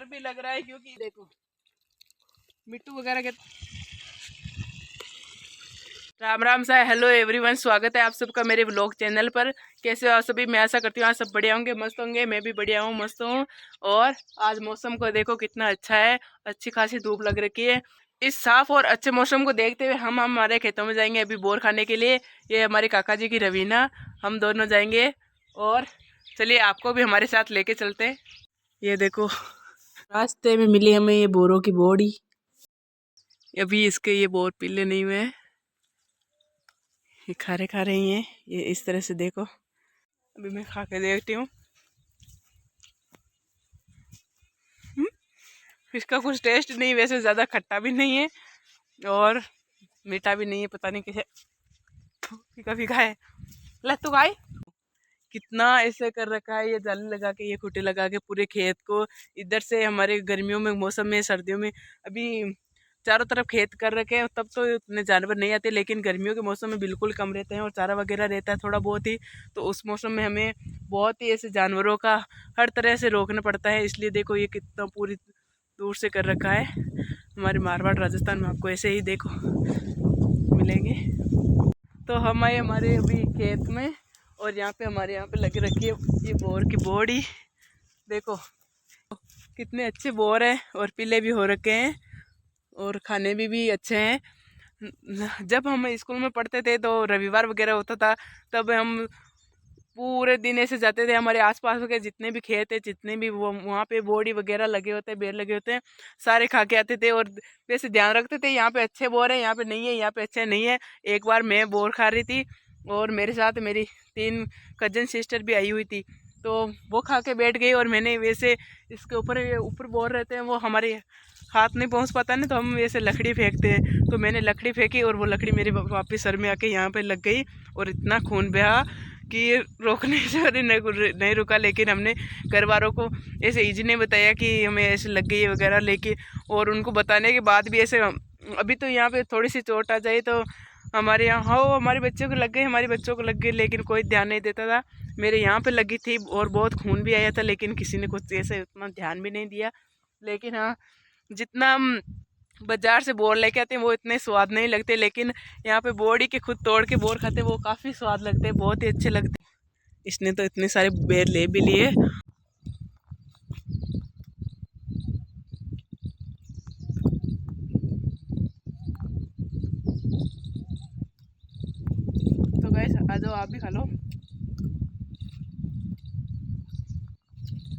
भी लग रहा है क्योंकि देखो मिट्टू वगैरह के। राम राम सा हेलो एवरीवन, स्वागत है आप सबका मेरे व्लॉग चैनल पर। कैसे हो आप सभी? मैं आशा करती हूँ आप सब बढ़िया होंगे, मस्त होंगे। मैं भी बढ़िया हूँ, मस्त हूँ। और आज मौसम को देखो कितना अच्छा है, अच्छी खासी धूप लग रखी है। इस साफ और अच्छे मौसम को देखते हुए हम हमारे खेतों में जाएंगे अभी बोर खाने के लिए। ये हमारे काका जी की रवीना, हम दोनों जाएंगे। और चलिए आपको भी हमारे साथ लेके चलते हैं। ये देखो रास्ते में मिली हमें ये बोरों की बोड़ी। अभी इसके ये बोर पीले नहीं हुए हैं, ये खारे खा रही हैं। ये इस तरह से देखो, अभी मैं खा के देखती हूँ। इसका कुछ टेस्ट नहीं, वैसे ज़्यादा खट्टा भी नहीं है और मीठा भी नहीं है, पता नहीं कैसे फीका फीका है। लत्तू खाई कितना ऐसे कर रखा है, ये जाली लगा के, ये खूटे लगा के पूरे खेत को। इधर से हमारे गर्मियों में मौसम में, सर्दियों में अभी चारों तरफ खेत कर रखे हैं, तब तो इतने जानवर नहीं आते, लेकिन गर्मियों के मौसम में बिल्कुल कम रहते हैं और चारा वगैरह रहता है थोड़ा बहुत ही। तो उस मौसम में हमें बहुत ही ऐसे जानवरों का हर तरह से रोकना पड़ता है। इसलिए देखो ये कितना पूरी दूर से कर रखा है। हमारे मारवाड़ राजस्थान में आपको ऐसे ही देखो मिलेंगे। तो हम आए हमारे अभी खेत में और यहाँ पे हमारे यहाँ पे लगी रखी है ये बोर की बोड़ी। देखो कितने अच्छे बोर हैं और पीले भी हो रखे हैं और खाने भी अच्छे हैं। जब हम स्कूल में पढ़ते थे तो रविवार वगैरह होता था, तब हम पूरे दिन ऐसे जाते थे। हमारे आसपास के जितने भी खेत है, जितने भी वो वहाँ पे बोड़ी वगैरह लगे होते हैं, बेर लगे होते हैं, सारे खा के आते थे। और वैसे ध्यान रखते थे यहाँ पे अच्छे बोर है, यहाँ पे नहीं है, यहाँ पे अच्छे नहीं है। एक बार मैं बोर खा रही थी और मेरे साथ मेरी 3 कजन सिस्टर भी आई हुई थी, तो वो खा के बैठ गई। और मैंने वैसे इसके ऊपर ऊपर बोर रहते हैं, वो हमारे हाथ नहीं पहुंच पाता ना, तो हम वैसे लकड़ी फेंकते हैं। तो मैंने लकड़ी फेंकी और वो लकड़ी मेरी वापस सर में आके यहाँ पे लग गई और इतना खून बहा कि रोकने से नहीं रुका। लेकिन हमने घर वालों को ऐसे ईजी नहीं बताया कि हमें ऐसे लग गई है वगैरह, लेकिन और उनको बताने के बाद भी ऐसे अभी तो यहाँ पे थोड़ी सी चोट आ जाए तो हमारे यहाँ हाँ हमारे बच्चों को लग गई, हमारे बच्चों को लग गई, लेकिन कोई ध्यान नहीं देता था। मेरे यहाँ पे लगी थी और बहुत खून भी आया था, लेकिन किसी ने कुछ ऐसे उतना ध्यान भी नहीं दिया। लेकिन हाँ, जितना हम बाजार से बोर लेके आते हैं वो इतने स्वाद नहीं लगते, लेकिन यहाँ पे बोर ही के खुद तोड़ के बोर खाते वो काफ़ी स्वाद लगते हैं, बहुत ही अच्छे लगते हैं। इसने तो इतने सारे बेर ले भी लिए। तो गाइस आ जाओ आप भी खा लो।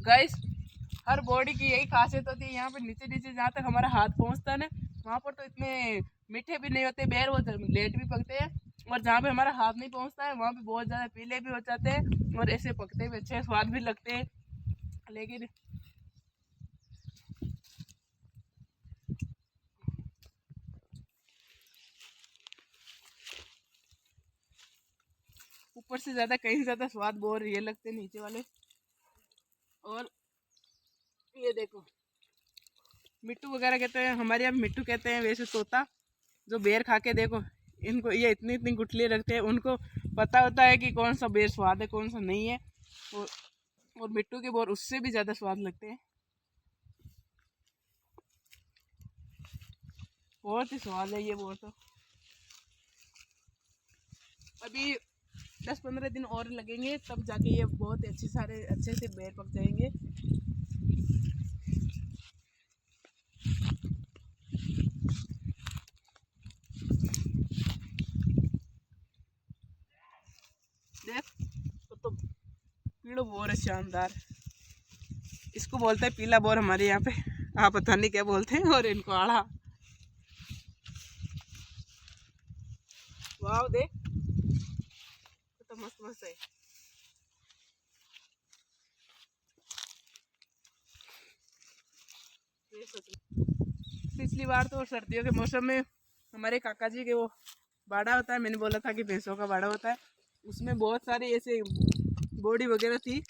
गाइस हर बॉडी की यही खासियत होती है, यहाँ पे नीचे नीचे जहाँ तक हमारा हाथ पहुँचता है ना, वहाँ पर तो इतने मीठे भी नहीं होते बेर, वो लेट भी पकते हैं। और जहाँ पे हमारा हाथ नहीं पहुँचता है वहाँ पे बहुत ज़्यादा पीले भी हो जाते हैं और ऐसे पकते भी अच्छे स्वाद भी लगते हैं। लेकिन ऊपर से ज़्यादा कहीं ज़्यादा स्वाद बोर ये लगते हैं नीचे वाले। और ये देखो मिट्टू वगैरह कहते हैं, हमारे यहाँ मिट्टू कहते हैं वैसे तोता, जो बेर खा के देखो इनको ये इतनी इतनी गुठलियाँ रखते हैं, उनको पता होता है कि कौन सा बेर स्वाद है कौन सा नहीं है। और, और मिट्टू के बोर उससे भी ज़्यादा स्वाद लगते हैं, बहुत ही स्वाद है ये बोर तो। अभी 10-15 दिन और लगेंगे तब जाके ये बहुत अच्छे सारे अच्छे से बेर पक जाएंगे। देख तो पीला बोर है शानदार, इसको बोलते हैं पीला बोर हमारे यहाँ पे, आप पता नहीं क्या बोलते हैं। और इनको आड़ा वाह देख तो मस्त मस्त है। पिछली बार तो सर्दियों के मौसम में हमारे काका जी के वो बाड़ा होता है, मैंने बोला था कि भैंसों का बाड़ा होता है, उसमें बहुत सारी ऐसे बोड़ी वगैरह थी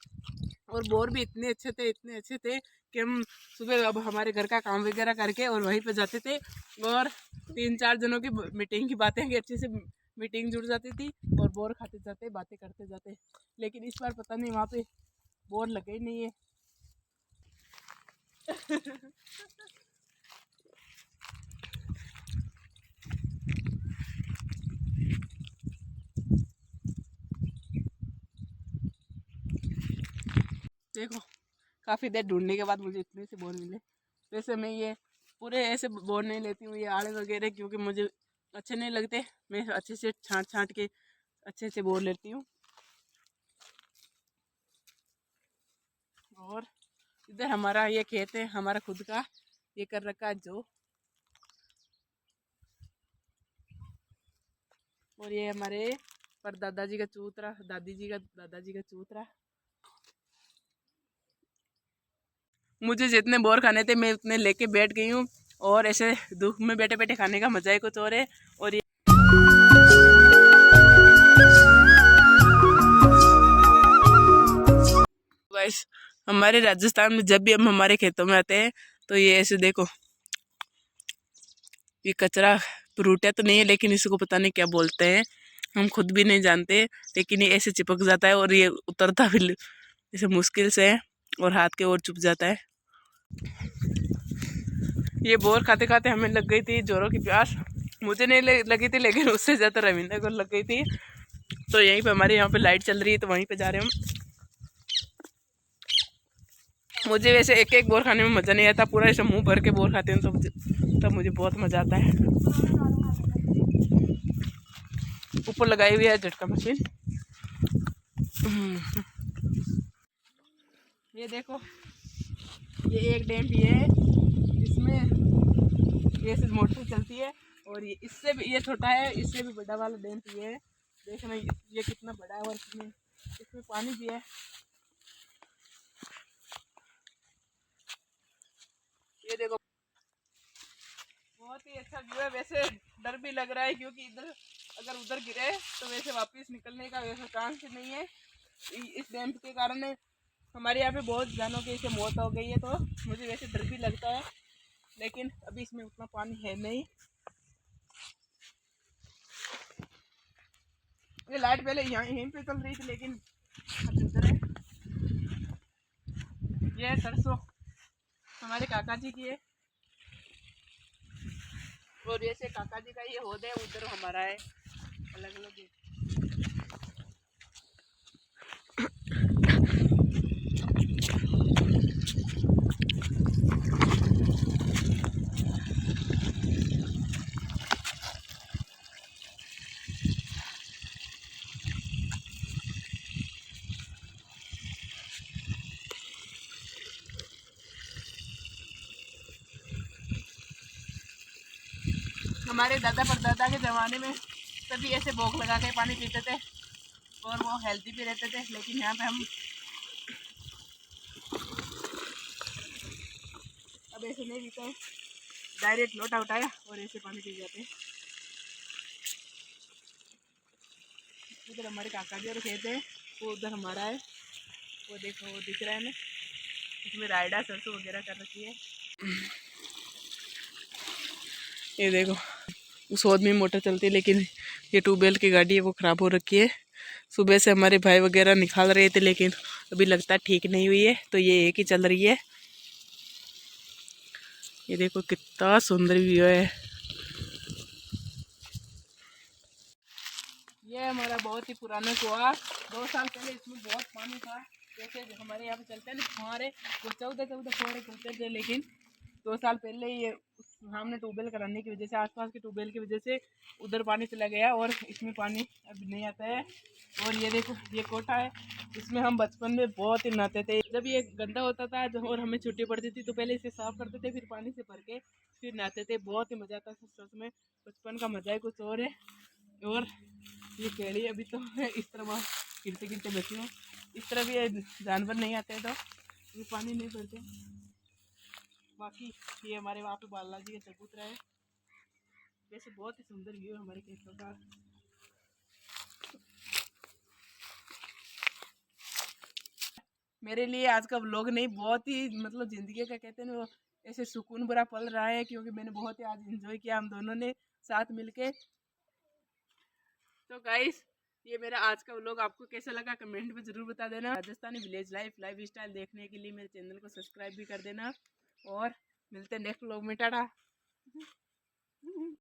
और बोर भी इतने अच्छे थे इतने अच्छे थे कि हम सुबह अब हमारे घर का काम वगैरह करके और वहीं पे जाते थे और 3-4 जनों की मीटिंग की बातें की अच्छे से मीटिंग जुड़ जाती थी और बोर खाते जाते बातें करते जाते। लेकिन इस बार पता नहीं वहाँ पे बोर लगे ही नहीं है। देखो काफ़ी देर ढूंढने के बाद मुझे इतने से बोर मिले। वैसे मैं ये पूरे ऐसे बोर नहीं लेती हूँ, ये आड़े वगैरह क्योंकि मुझे अच्छे नहीं लगते। मैं अच्छे से छांट छांट के अच्छे से बोर लेती हूँ। और इधर हमारा ये खेत है, हमारा खुद का, ये कर रखा है जो। और ये हमारे पर दादाजी का चूतरा, दादाजी का चूतरा। मुझे जितने बोर खाने थे मैं उतने लेके बैठ गई हूँ। और ऐसे दुख में बैठे बैठे खाने का मजा ही कुछ और है। और ये गाइस, हमारे राजस्थान में जब भी हम हमारे खेतों में आते हैं तो ये ऐसे देखो, ये कचरा फ्रूटिया तो नहीं है लेकिन इसको पता नहीं क्या बोलते हैं, हम खुद भी नहीं जानते। लेकिन ये ऐसे चिपक जाता है और ये उतरता भी ऐसे मुश्किल से है और हाथ के ओर चुप जाता है। ये बोर खाते खाते हमें लग गई थी जोरों की प्यास। मुझे नहीं लगी थी लेकिन उससे ज़्यादा रविंद्र को लग गई थी। तो यहीं पे हमारे यहाँ पे लाइट चल रही है तो वहीं पे जा रहे हैं हम। मुझे वैसे एक एक बोर खाने में मज़ा नहीं आता, पूरा ऐसे मुंह भर के बोर खाते हैं तब मुझे बहुत मज़ा आता है। ऊपर लगाई हुई है झटका मशीन। ये देखो, ये एक डैम भी है, इसमें ये से मोटर चलती है। और ये इससे भी ये छोटा है, इससे भी बड़ा वाला डैम भी है। देखना ये कितना बड़ा है और इसमें पानी भी है। ये देखो, बहुत ही अच्छा व्यू है। वैसे डर भी लग रहा है क्योंकि इधर अगर उधर गिरे तो वैसे वापस निकलने का वैसा चांस नहीं है। इस डैम के कारण हमारे यहाँ पे बहुत जानों की ऐसे मौत हो गई है, तो मुझे वैसे डर भी लगता है। लेकिन अभी इसमें उतना पानी है नहीं। ये लाइट पहले यहीं पे चल रही थी लेकिन अब उधर है। ये सरसों हमारे काका जी की है और जैसे काका जी का ये होद है, उधर हमारा है, अलग अलग है। हमारे दादा परदादा के ज़माने में सभी ऐसे भोग लगा के पानी पीते थे और वो हेल्दी भी रहते थे। लेकिन यहाँ पे हम अब ऐसे नहीं पीते हैं, डायरेक्ट लोटा उठाया और ऐसे पानी पी जाते हैं। उधर हमारे काका जी और खेत है, वो उधर हमारा है। वो देखो, वो दिख रहा है ना, इसमें रायडा सरसों वगैरह कर रखी है। ये देखो, उस ओर में मोटर चलती है लेकिन ये ट्यूबवेल की गाड़ी है वो ख़राब हो रखी है। सुबह से हमारे भाई वगैरह निकाल रहे थे लेकिन अभी लगता है ठीक नहीं हुई है, तो ये एक ही चल रही है। ये देखो कितना सुंदर व्यू है। ये हमारा बहुत ही पुराना कुआं, 2 साल पहले इसमें बहुत पानी था। जैसे हमारे यहाँ पे चलते हैं ना फुहारे, वो 14 फुहारे चलते थे। लेकिन 2 साल पहले ये हमने ट्यूबवेल कराने की वजह से, आसपास के ट्यूबवेल की वजह से उधर पानी चला गया और इसमें पानी अब नहीं आता है। और ये देखो, ये कोठा है, इसमें हम बचपन में बहुत ही नहाते थे। जब ये गंदा होता था और हमें छुट्टी पड़ती थी तो पहले इसे साफ करते थे, फिर पानी से भर के फिर नहाते थे। बहुत ही मज़ा आता था, सच में बचपन का मज़ा ही कुछ और है। और ये केड़ी अभी तो मैं इस तरह वहाँ गिरते गिरते बची हूँ। इस तरह भी जानवर नहीं आते तो ये पानी नहीं भरते। बाकी ये हमारे वहाँ पे बालाजी का चबूतरा है। वैसे बहुत ही सुंदर व्यू है हमारे खेतों का। मेरे लिए आज का व्लॉग नहीं, बहुत ही मतलब ज़िंदगी का कहते हैं ना वो ऐसे सुकून भरा पल रहा है क्योंकि मैंने बहुत ही आज एंजॉय किया हम दोनों ने साथ मिलके। तो गाइस, ये मेरा आज का व्लॉग आपको कैसा लगा कमेंट में ज़रूर बता देना। राजस्थानी विलेज लाइफ स्टाइल देखने के लिए मेरे चैनल को सब्सक्राइब भी कर देना। और मिलते हैं नेक्स्ट व्लॉग में। टाटा।